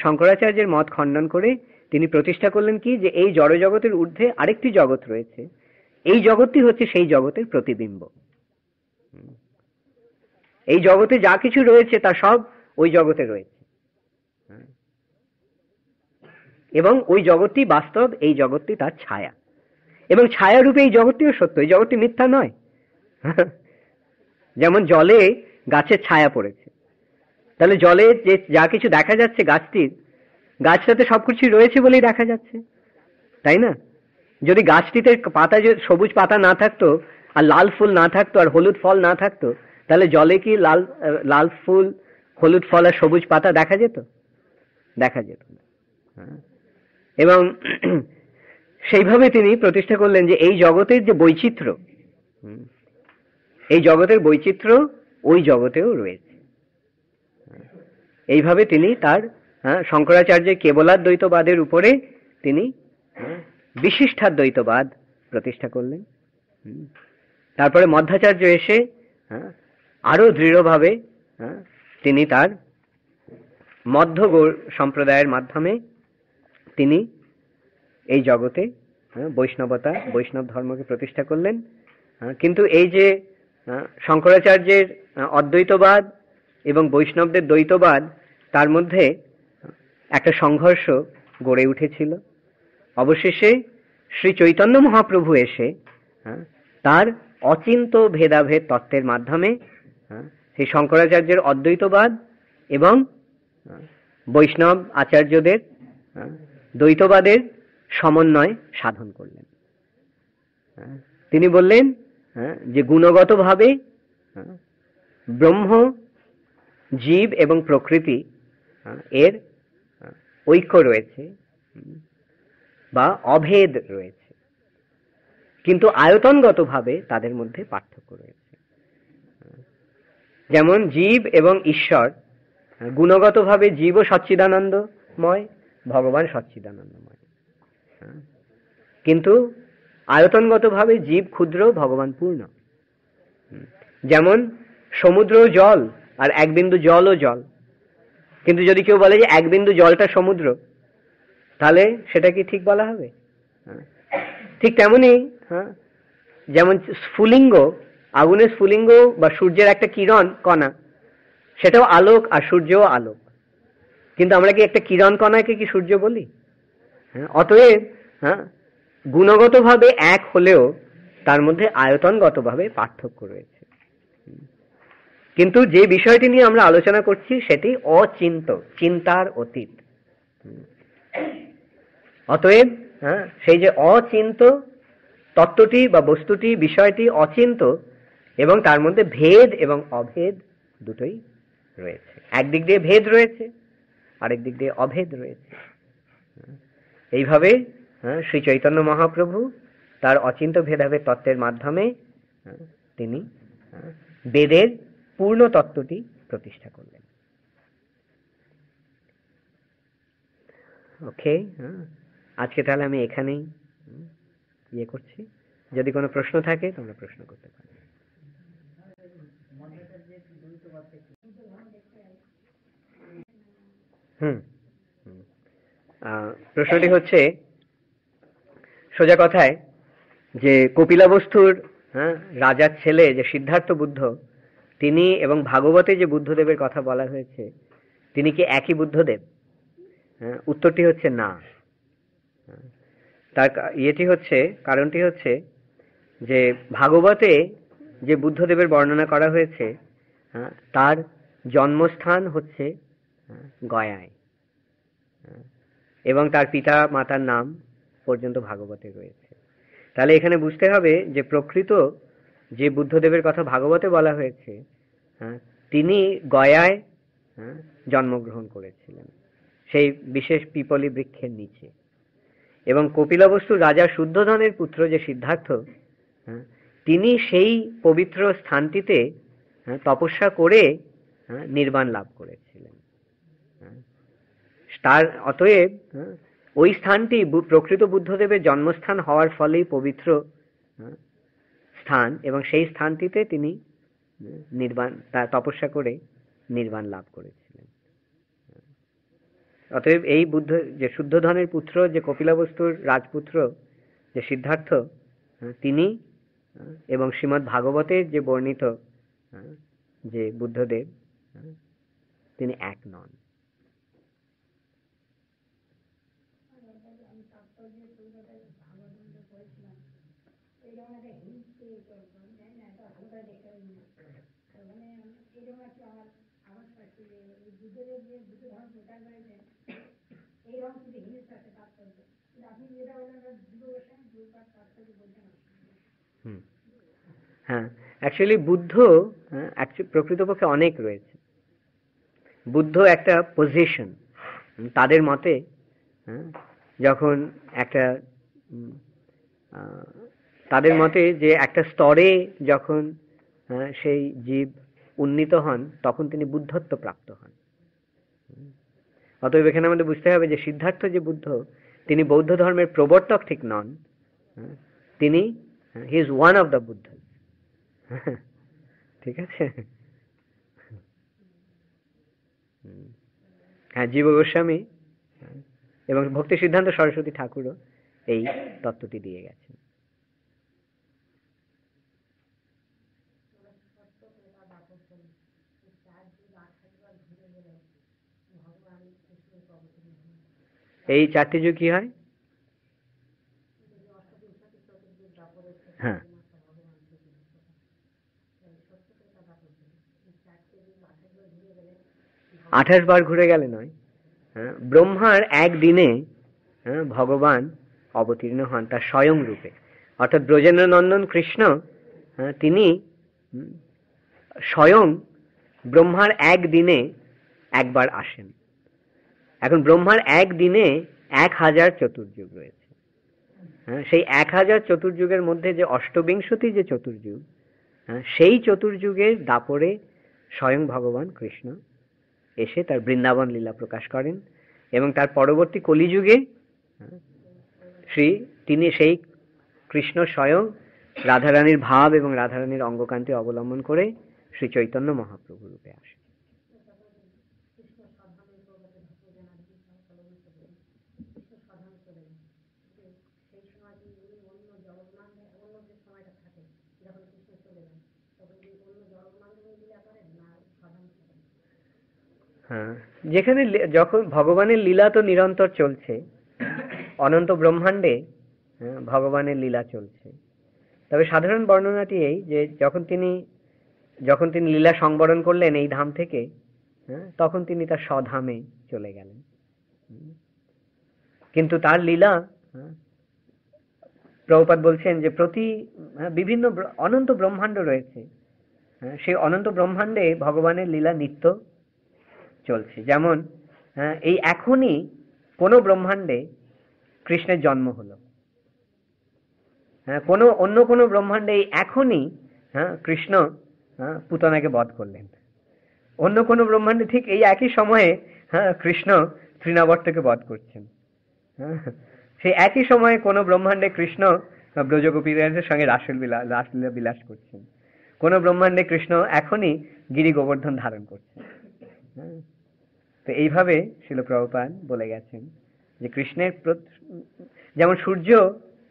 শঙ্করাচার্যের মত খণ্ডন করে তিনি প্রতিষ্ঠা করলেন কি, যে এই জড় জগতের ঊর্ধ্বে আরেকটি জগৎ রয়েছে, এই জগৎটি হচ্ছে সেই জগতের প্রতিবিম্ব। এই জগতে যা কিছু রয়েছে তা সব ওই জগতে রয়েছে, এবং ওই জগৎটি বাস্তব, এই জগৎটি তার ছায়া, এবং ছায়া রূপে এই জগৎটিও সত্য, এই জগৎটি মিথ্যা নয়। যেমন জলে গাছের ছায়া পড়েছে, তাহলে জলে যে যা কিছু দেখা যাচ্ছে গাছটাতে সবকিছু রয়েছে বলেই দেখা যাচ্ছে, তাই না? যদি গাছটিতে পাতা, সবুজ পাতা না থাকতো, আর লাল ফুল না থাকতো, আর হলুদ ফল না থাকতো, তাহলে জলে কি লাল ফুল, হলুদ ফল আর সবুজ পাতা দেখা যেত? দেখা যেত না। এবং সেইভাবে তিনি প্রতিষ্ঠা করলেন যে এই জগতের যে বৈচিত্র্য, এই জগতের বৈচিত্র্য ওই জগতেও রয়েছে। এইভাবে তিনি তার শঙ্করাচার্যের কেবলাদ্বৈতবাদের উপরে তিনি বিশিষ্টাদ্বৈতবাদ প্রতিষ্ঠা করলেন। তারপরে মধ্বাচার্য এসে আরো দৃঢ়ভাবে তিনি তার মধ্য গৌড় সম্প্রদায়ের মাধ্যমে তিনি এই জগতে বৈষ্ণব ধর্মকে প্রতিষ্ঠা করলেন। কিন্তু এই যে শঙ্করাচার্যের অদ্বৈতবাদ এবং বৈষ্ণবদের দ্বৈতবাদ, তার মধ্যে একটা সংঘর্ষ গড়ে উঠেছিল। অবশেষে শ্রী চৈতন্য মহাপ্রভু এসে তার অচিন্ত ভেদাভেদ তত্ত্বের মাধ্যমে সেই শঙ্করাচার্যের অদ্বৈতবাদ এবং বৈষ্ণব আচার্যদের দ্বৈতবাদের সমন্বয় সাধন করলেন। তিনি বললেন যে গুণগতভাবে ব্রহ্ম, জীব এবং প্রকৃতি এর ঐক্য রয়েছে বা অভেদ রয়েছে, কিন্তু আয়তনগতভাবে তাদের মধ্যে পার্থক্য রয়েছে। যেমন জীব এবং ঈশ্বর, গুণগতভাবে জীবও সচ্চিদানন্দময়, ভগবান সচ্চিদানন্দময়, কিন্তু আয়তনগতভাবে জীব ক্ষুদ্র, ভগবান পূর্ণ। যেমন সমুদ্র জল আর এক বিন্দু জলও জল, কিন্তু যদি কেউ বলে যে এক বিন্দু জলটা সমুদ্র, তাহলে সেটা কি ঠিক বলা হবে? ঠিক তেমনি যেমন স্ফুলিঙ্গ, আগুনের স্ফুলিঙ্গ বা সূর্যের একটা কিরণ কণা, সেটাও আলোক আর সূর্যও আলোক, কিন্তু আমরা কি একটা কিরণ কণাকে কি সূর্য বলি? অতএব গুণগতভাবে এক হলেও তার মধ্যে আয়তনগতভাবে পার্থক্য রয়েছে। কিন্তু যে বিষয়টি নিয়ে আমরা আলোচনা করছি সেটি অচিন্ত, চিন্তার অতীত। অতএব সেই যে অচিন্ত তত্ত্বটি বা বস্তুটি, বিষয়টি অচিন্ত এবং তার মধ্যে ভেদ এবং অভেদ দুটোই রয়েছে। একদিক দিয়ে ভেদ রয়েছে, আরেক দিক দিয়ে অভেদ রয়েছে। এইভাবে শ্রী চৈতন্য মহাপ্রভু তার অচিন্ত ভেদাভেদ তত্ত্বের মাধ্যমে তিনি বেদের পূর্ণ তত্ত্বটি প্রতিষ্ঠা করলেন। ওকে, আজকে তাহলে আমি এখানেই ইয়ে করছি। যদি কোনো প্রশ্ন থাকে তোমরা প্রশ্ন করতে পারো। প্রশ্নটি হচ্ছে সোজা কথায় যে কপিলাবস্তুর রাজার ছেলে যে সিদ্ধার্থ বুদ্ধ, তিনি এবং ভাগবতে যে বুদ্ধদেবের কথা বলা হয়েছে, তিনি কি একই বুদ্ধদেব? উত্তরটি হচ্ছে না। তার কারণটি হচ্ছে যে ভাগবতে যে বুদ্ধদেবের বর্ণনা করা হয়েছে তার জন্মস্থান হচ্ছে গয়ায়, এবং তার পিতা মাতার নাম পর্যন্ত ভাগবতে রয়েছে। তাহলে এখানে বুঝতে হবে যে প্রকৃত যে বুদ্ধদেবের কথা ভাগবতে বলা হয়েছে তিনি গয়ায় জন্মগ্রহণ করেছিলেন, সেই বিশেষ পিপলি বৃক্ষের নিচে। এবং কপিলাবস্তুর রাজা শুদ্ধোধনের পুত্র যে সিদ্ধার্থ, তিনি সেই পবিত্র স্থানটিতে তপস্যা করে নির্বাণ লাভ করেছিলেন। তার অতএব ওই স্থানটি প্রকৃত বুদ্ধদেবের জন্মস্থান হওয়ার ফলেই পবিত্র স্থান, এবং সেই স্থানটিতে তিনি তপস্যা করে নির্বাণ লাভ করেছিলেন। অতএব এই বুদ্ধ যে শুদ্ধোধনের পুত্র, যে কপিলাবস্তুর রাজপুত্র যে সিদ্ধার্থ, তিনি এবং শ্রীমদ্ ভাগবতের যে বর্ণিত যে বুদ্ধদেব, তিনি এক নন। হ্যাঁ, অ্যাকচুয়ালি বুদ্ধ প্রকৃতপক্ষে অনেক রয়েছে। বুদ্ধ একটা পজিশন, তাদের মতে যখন একটা তাদের মতে যে একটা স্তরে যখন সেই জীব উন্নীত হন তখন তিনি বুদ্ধত্ব প্রাপ্ত হন। অতএব এখানে আমাদের বুঝতে হবে যে সিদ্ধার্থ যে বুদ্ধ, তিনি বৌদ্ধ ধর্মের প্রবর্তক ঠিক নন, তিনি he is one of the Buddha. ঠিক আছে। হ্যাঁ, জীব গোস্বামী এবং ভক্তি সিদ্ধান্ত সরস্বতী ঠাকুরও এই তত্ত্বটি দিয়ে গেছেন। এই চারটি যুগ কি হয়? হ্যাঁ, 28 বার ঘুরে গেলে নয়, হ্যাঁ, ব্রহ্মার একদিনে, হ্যাঁ, ভগবান অবতীর্ণ হন তার স্বয়ং রূপে। অর্থাৎ ব্রজেন্দ্র নন্দন কৃষ্ণ, হ্যাঁ, তিনি স্বয়ং ব্রহ্মার একদিনে একবার আসেন। এখন ব্রহ্মার একদিনে 1000 চতুর্যুগ রয়েছে। হ্যাঁ, সেই 1000 চতুর্যুগের মধ্যে যে অষ্টবিংশতি যে চতুর্যুগ, হ্যাঁ, সেই চতুর্যুগের দাপরে স্বয়ং ভগবান কৃষ্ণ এসে তার বৃন্দাবন লীলা প্রকাশ করেন। এবং তার পরবর্তী কলিযুগে, হ্যাঁ, তিনি সেই কৃষ্ণ স্বয়ং রাধারানীর ভাব এবং রাধারানীর অঙ্গকান্তি অবলম্বন করে শ্রী চৈতন্য মহাপ্রভু রূপে আসেন। হ্যাঁ, যেখানে যখন ভগবানের লীলা তো নিরন্তর চলছে, অনন্ত ব্রহ্মাণ্ডে, হ্যাঁ, ভগবানের লীলা চলছে। তবে সাধারণ বর্ণনাটি এই যে যখন তিনি লীলা সংবরণ করলেন এই ধাম থেকে, হ্যাঁ, তখন তিনি তার স্বধামে চলে গেলেন। কিন্তু তার লীলা, হ্যাঁ, প্রভুপাদ বলছেন যে বিভিন্ন অনন্ত ব্রহ্মাণ্ড রয়েছে, হ্যাঁ, সেই অনন্ত ব্রহ্মাণ্ডে ভগবানের লীলা নিত্য চলছে। যেমন, হ্যাঁ, এই এখনই কোনো ব্রহ্মাণ্ডে কৃষ্ণের জন্ম হলো, হ্যাঁ, অন্য কোনো ব্রহ্মাণ্ডে এখনই, হ্যাঁ, কৃষ্ণ, হ্যাঁ, পুতনাকে বধ করলেন। অন্য কোনো ব্রহ্মাণ্ডে ঠিক এই একই সময়ে, হ্যাঁ, কৃষ্ণ তৃণাবর্তকে বধ করছেন। হ্যাঁ, সেই একই সময়ে কোনো ব্রহ্মাণ্ডে কৃষ্ণ ব্রজগোপীদের সঙ্গে রাসলীলা বিলাস করছেন। কোন ব্রহ্মাণ্ডে কৃষ্ণ এখনই গিরি গোবর্ধন ধারণ করছেন। হ্যাঁ, তো এইভাবে শ্রীল প্রভুপাদ বলে গেছেন যে কৃষ্ণের যেমন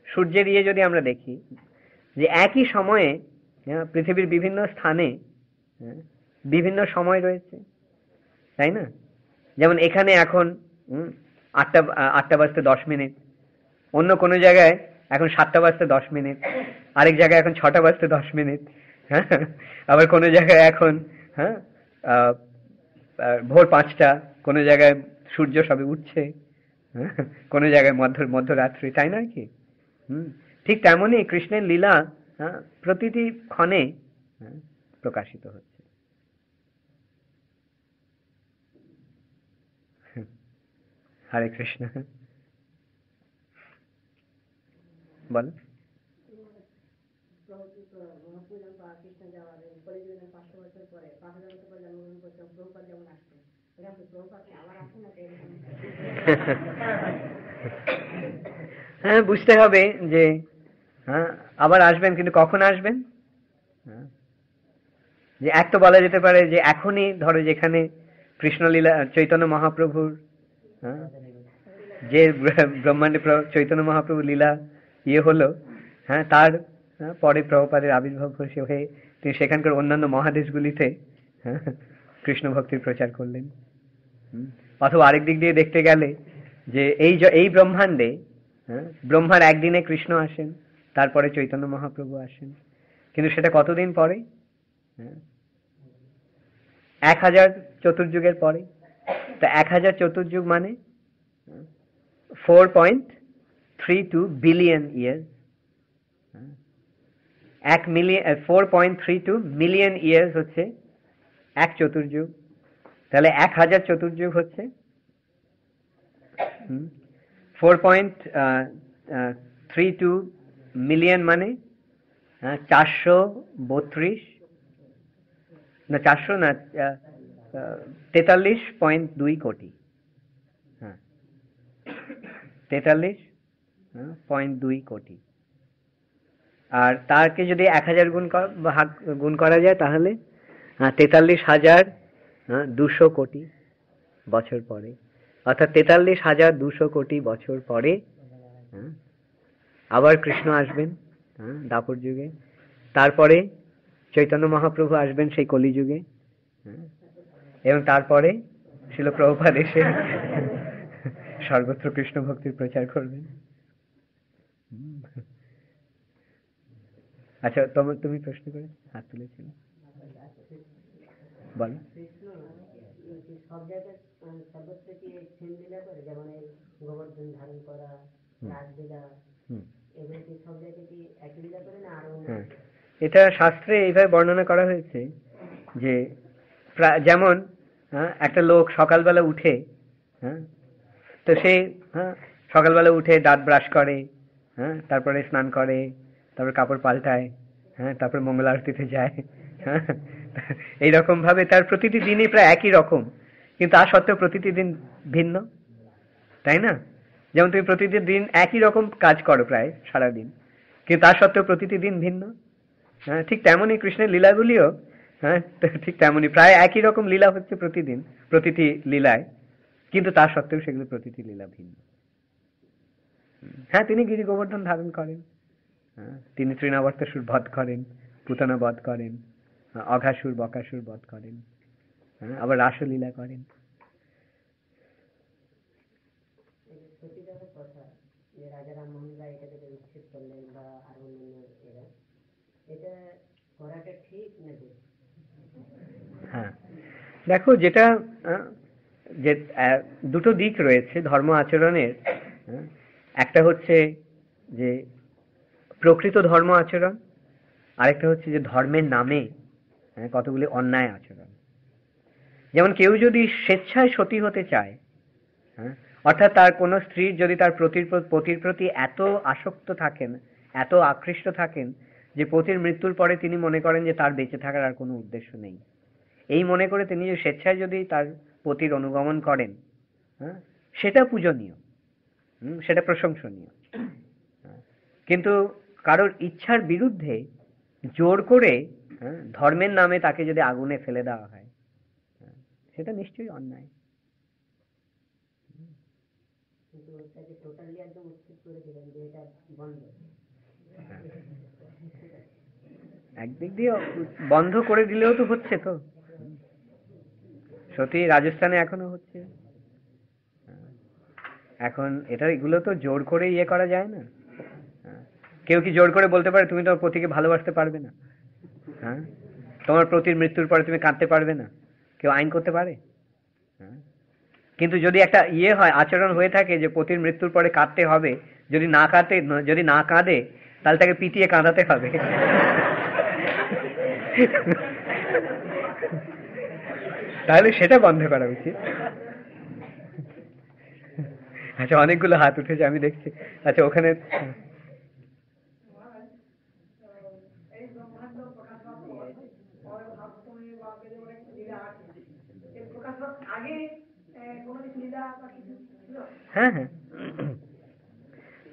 সূর্যের ইয়ে যদি আমরা দেখি যে একই সময়ে, হ্যাঁ, পৃথিবীর বিভিন্ন স্থানে, হ্যাঁ, বিভিন্ন সময় রয়েছে, তাই না? যেমন এখানে এখন 8:10 অন্য কোনো জায়গায় এখন 7:10, আরেক জায়গায় এখন 6:10, হ্যাঁ, আবার কোনো জায়গায় এখন, হ্যাঁ, ভোর 5টা, কোনো জায়গায় সূর্য সবে উঠছে, হ্যাঁ, কোনো জায়গায় মধ্যরাত্রি, তাই নয় কি? ঠিক তেমনই কৃষ্ণের লীলা, হ্যাঁ, প্রতিটি ক্ষণে, হ্যাঁ, প্রকাশিত হচ্ছে। হরে কৃষ্ণ। বল। হ্যাঁ, বুঝতে হবে যে, হ্যাঁ, আবার আসবেন, কিন্তু কখন আসবেন? হ্যাঁ, যে এক তো বলা যেতে পারে যে এখনই ধরো যেখানে কৃষ্ণলীলা চৈতন্য মহাপ্রভুর, হ্যাঁ, যে ব্রহ্মাণ্ডে চৈতন্য মহাপ্রভু লীলা ইয়ে হলো, হ্যাঁ, তার, হ্যাঁ, পরে প্রভুপাদের আবির্ভাব হয়ে তিনি সেখানকার অন্যান্য মহাদেশগুলিতে, হ্যাঁ, কৃষ্ণ ভক্তির প্রচার করলেন। অথবা আরেক দিক দিয়ে দেখতে গেলে যে এই ব্রহ্মাণ্ডে, হ্যাঁ, ব্রহ্মার একদিনে কৃষ্ণ আসেন, তারপরে চৈতন্য মহাপ্রভু আসেন, কিন্তু সেটা কতদিন পরে? 1000 চতুর্যুগের পরে। তা 1000 চতুর্যুগ মানে 4.32 বিলিয়ন ইয়ার। 4.32 মিলিয়ন ইয়ার্স হচ্ছে এক চতুর্যুগ। তাহলে 1000 চতুর্যুগ হচ্ছে 4.32 মিলিয়ন মানে 432 না 400 না 43.2 কোটি। হ্যাঁ, 43.2 কোটি। আর তাকে যদি 1000 গুণ করা যায় তাহলে 43,200 কোটি বছর পরে, অর্থাৎ 43,200 কোটি বছর পরে, হ্যাঁ, আবার কৃষ্ণ আসবেন, হ্যাঁ, দাপর যুগে। তারপরে চৈতন্য মহাপ্রভু আসবেন সেই কলিযুগে, হ্যাঁ, এবং তারপরে শ্রীল প্রভুপাদ এসে সর্বত্র কৃষ্ণ ভক্তির প্রচার করবেন। আচ্ছা, তুমি প্রশ্ন করে হাত তুলেছিলে, বলো। সব জায়গায় সর্বত্র কি সেম লীলা করে, যেমন এই গোবর্ধন ধারণ করা, রাজলীলা, এগুলো কি সব জায়গায় কি একই লীলা করে না আরো? এটা শাস্ত্রে এইভাবে বর্ণনা করা হয়েছে যে যেমন একটা লোক সকালবেলা উঠে, তো সে সকালবেলা উঠে দাঁত ব্রাশ করে, তারপরে স্নান করে, তারপর কাপড় পাল্টায়, তারপর মঙ্গল আরতিতে যায়, এইরকম ভাবে তার প্রতিটি দিনই প্রায় একই রকম, কিন্তু তা সত্ত্বেও প্রতিটি দিন ভিন্ন, তাই না? যেমন তুমি প্রতিটি দিন একই রকম কাজ করো প্রায় সারাদিন, কিন্তু তা সত্ত্বেও প্রতিটি দিন ভিন্ন। ঠিক তেমনই কৃষ্ণের লীলাগুলিও ঠিক তেমনই প্রায় একই রকম লীলা হচ্ছে প্রতিদিন, প্রতিটি লীলায়, কিন্তু তা সত্ত্বেও সেগুলো প্রতিটি লীলা ভিন্ন। তিনি গিরি গোবর্ধন ধারণ করেন, তিনি তৃণাবর্তাসুর বধ করেন, পুতনা বধ করেন, অঘাসুর বকাসুর বধ করেন, আবার রাসলীলা করেন। রাজা রামমোহন রায় এটাকে উচ্ছেদ করলেন বা আর অন্যান্য এরা, এটা করাটা ঠিক নাকি? দেখো, যেটা যে দুটো দিক রয়েছে ধর্ম আচরণের। একটা হচ্ছে যে প্রকৃত ধর্ম আচরণ, আরেকটা হচ্ছে যে ধর্মের নামে কতগুলি অন্যায় আচরণ। যেমন কেউ যদি স্বেচ্ছায় সতী হতে চায়, অর্থাৎ তার কোনো স্ত্রীর যদি তার পতির প্রতি এত আসক্ত থাকেন, এত আকৃষ্ট থাকেন যে পতির মৃত্যুর পরে তিনি মনে করেন যে তার বেঁচে থাকার আর কোনো উদ্দেশ্য নেই, এই মনে করে তিনি স্বেচ্ছায় যদি তার পতির অনুগমন করেন, সেটা পূজনীয়, সেটা প্রশংসনীয়। কিন্তু কারোর ইচ্ছার বিরুদ্ধে জোর করে ধর্মের নামে তাকে যদি আগুনে ফেলে দেওয়া হয়, সেটা নিশ্চয়ই অন্যায়। একদিক দিয়ে বন্ধ করে দিলেও তো হচ্ছে, তো সত্যি রাজস্থানে এখনো হচ্ছে। এখন এগুলো তো জোর করে ইয়ে করা যায় না। কেউ কি জোর করে বলতে পারে তুমি তোমার পতিকে ভালোবাসতে পারবে না? তোমার পতির মৃত্যুর পরে তুমি কাঁদতে পারবে না? কেউ আইন করতে পারে? কিন্তু যদি একটা হয়, আচরণ হয়ে থাকে যে পতির মৃত্যুর পরে কাঁদতে হবে, যদি না কাঁদে তাহলে তাকে পিটিয়ে কাঁদাতে হবে। তাহলে সেটা বন্ধ করা উচিত। আচ্ছা, অনেকগুলো হাত উঠেছে আমি দেখছি। আচ্ছা, ওখানে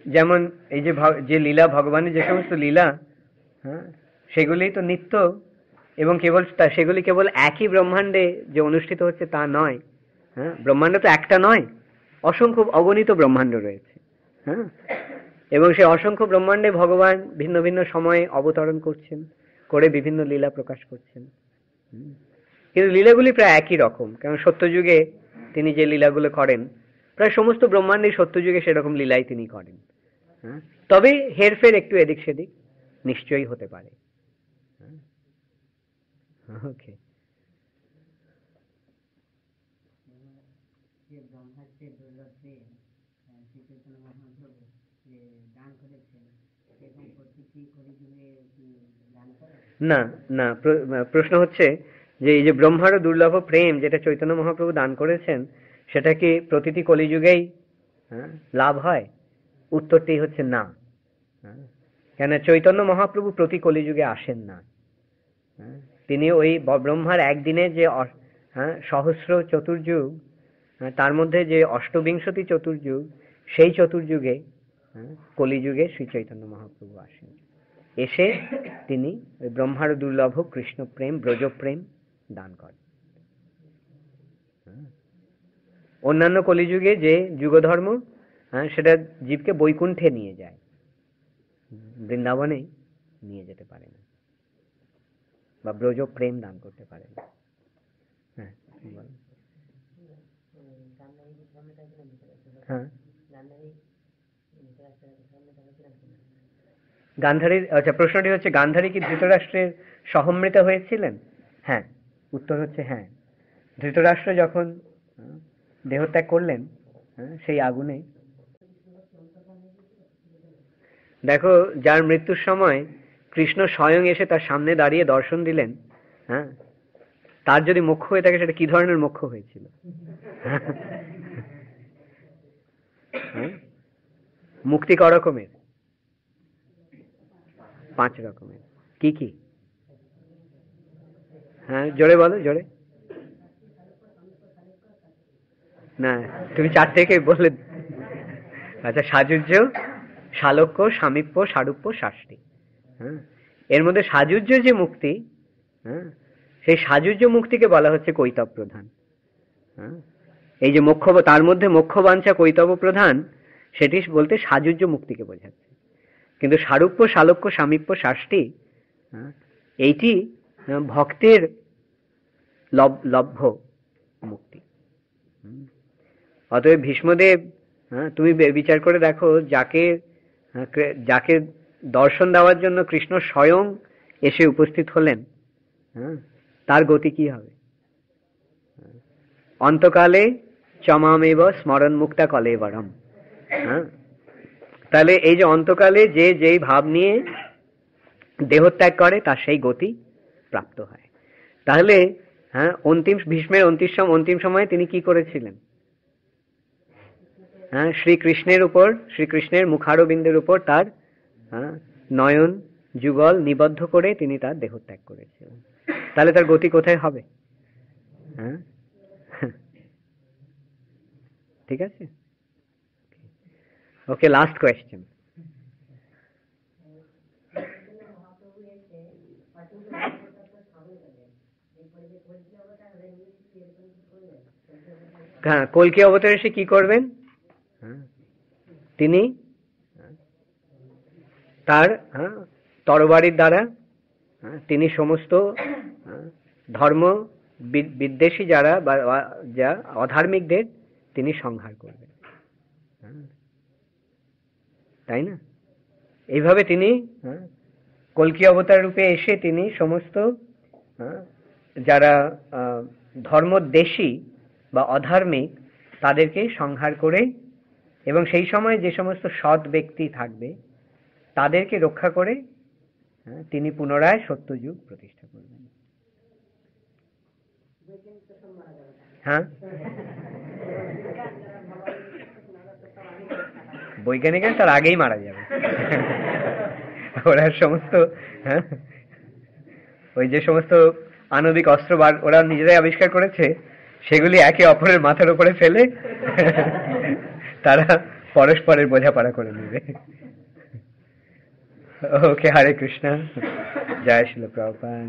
যেমন এই যে লীলা, ভগবানের যে সমস্ত লীলা, সেগুলি তো নিত্য, এবং সেগুলি কেবল একই ব্রহ্মাণ্ডে যে অনুষ্ঠিত হচ্ছে তা নয়। ব্রহ্মাণ্ড তো একটা নয়, অসংখ্য অগণিত ব্রহ্মাণ্ড রয়েছে। এবং সেই অসংখ্য ব্রহ্মাণ্ডে ভগবান ভিন্ন ভিন্ন সময়ে অবতরণ করছেন, করে বিভিন্ন লীলা প্রকাশ করছেন। কিন্তু লীলাগুলি প্রায় একই রকম, কারণ সত্যযুগে তিনি যে লীলাগুলো করেন, প্রায় সমস্ত ব্রহ্মাণ্ডে সত্যযুগে সেরকম লীলাই তিনি করেন। তবে হেরফের একটু এদিক সেদিক নিশ্চয়ই হতে পারে। ওকে, না না, প্রশ্ন হচ্ছে যে এই যে ব্রহ্মার দুর্লভ প্রেম যেটা চৈতন্য মহাপ্রভু দান করেছেন, সেটা কি প্রতিটি কলিযুগেই লাভ হয়? উত্তরটি হচ্ছে না। কেন চৈতন্য মহাপ্রভু প্রতি কলিযুগে আসেন না। তিনি ওই ব্রহ্মার একদিনে যে সহস্র চতুর্যুগ, তার মধ্যে যে অষ্টবিংশতি চতুর্যুগ, সেই চতুর্যুগে কলিযুগে শ্রী চৈতন্য মহাপ্রভু আসেন। এসে তিনি ওই ব্রহ্মার দুর্লভ কৃষ্ণ প্রেম, ব্রজ প্রেম দান করেন। অন্যান্য কলিযুগে যে যুগধর্ম, সেটা জীবকে বৈকুণ্ঠে নিয়ে যায়, বৃন্দাবনে নিয়ে যেতে পারে না, বা ব্রজ প্রেম দান করতে পারে না। গান্ধারীর, আচ্ছা, প্রশ্নটি হচ্ছে গান্ধারী কি ধৃতরাষ্ট্রের সহমৃত হয়েছিলেন? হ্যাঁ, উত্তর হচ্ছে হ্যাঁ। ধৃতরাষ্ট্র যখন দেহত্যাগ করলেন, হ্যাঁ, সেই আগুনে। দেখো, যার মৃত্যুর সময় কৃষ্ণ স্বয়ং এসে তার সামনে দাঁড়িয়ে দর্শন দিলেন, হ্যাঁ, তার যদি মোক্ষ হয়ে থাকে সেটা কি ধরনের মোক্ষ হয়েছিল? হ্যাঁ? মুক্তি ক রকমের? 5 রকমের। কি কি? হ্যাঁ, জোরে বলো, জোরে। না, তুমি 4টেকে বললে। আচ্ছা, সাযুজ্য, শালক্য, সামীপ্য, সারূপ্য, শাস্তি। হ্যাঁ, এর মধ্যে সাযুজ্য যে মুক্তি, হ্যাঁ, সেই সাযুজ্য মুক্তিকে বলা হচ্ছে কৈতব প্রধান। হ্যাঁ, এই যে মোক্ষ, তার মধ্যে মোক্ষ বাঞ্ছা কৈতব প্রধান, সেটি বলতে সাযুজ্য মুক্তিকে বোঝাচ্ছে। কিন্তু সারূপ্য, শালক্য, সামীপ্য, শাস্তি, এইটি ভক্তের লভ্য মুক্তি। অতএব ভীষ্মদেব, তুমি বিচার করে দেখো, যাকে যাকে দর্শন দেওয়ার জন্য কৃষ্ণ স্বয়ং এসে উপস্থিত হলেন, তার গতি কি হবে? অন্তকালে চমামেব স্মরণ মুক্তা কলেবরম। তাহলে এই যে অন্তকালে যে যেই ভাব নিয়ে দেহত্যাগ করে তার সেই গতি প্রাপ্ত হয়। তাহলে অন্তিম ভীষ্মের অন্তিম সময়ে তিনি কি করেছিলেন? শ্রীকৃষ্ণের মুখারবিন্দের উপর তার নয়ন যুগল নিবদ্ধ করে তিনি তার দেহত্যাগ করেছিলেন। তাহলে তার গতি কোথায় হবে? ঠিক আছে, ওকে, লাস্ট কোয়েশ্চেন। হ্যাঁ, কল্কি অবতার এসে কি করবেন? তিনি তার তরবারির দ্বারা তিনি সমস্ত ধর্ম বিদ্বেষী যারা বা যা অধার্মিকদের তিনি সংহার করবেন, তাই না? এইভাবে তিনি কল্কি অবতার রূপে এসে তিনি সমস্ত যারা ধর্মদ্বেষী বা অধার্মিক তাদেরকে সংহার করে, এবং সেই সময় যে সমস্ত সৎ ব্যক্তি থাকবে তাদেরকে রক্ষা করে তিনি পুনরায় সত্যযুগ প্রতিষ্ঠা করবেন। হ্যাঁ, বৈজ্ঞানিকরা তার আগেই মারা যাবে। ওরা সমস্ত ওই যে সমস্ত আণবিক অস্ত্র ওরা নিজেরাই আবিষ্কার করেছে, সেগুলি একে অপরের মাথার উপরে ফেলে তারা পরস্পরের বোঝাপড়া করে নেবে। ওকে, হরে কৃষ্ণ, জয় শ্রীল প্রভুপাদ।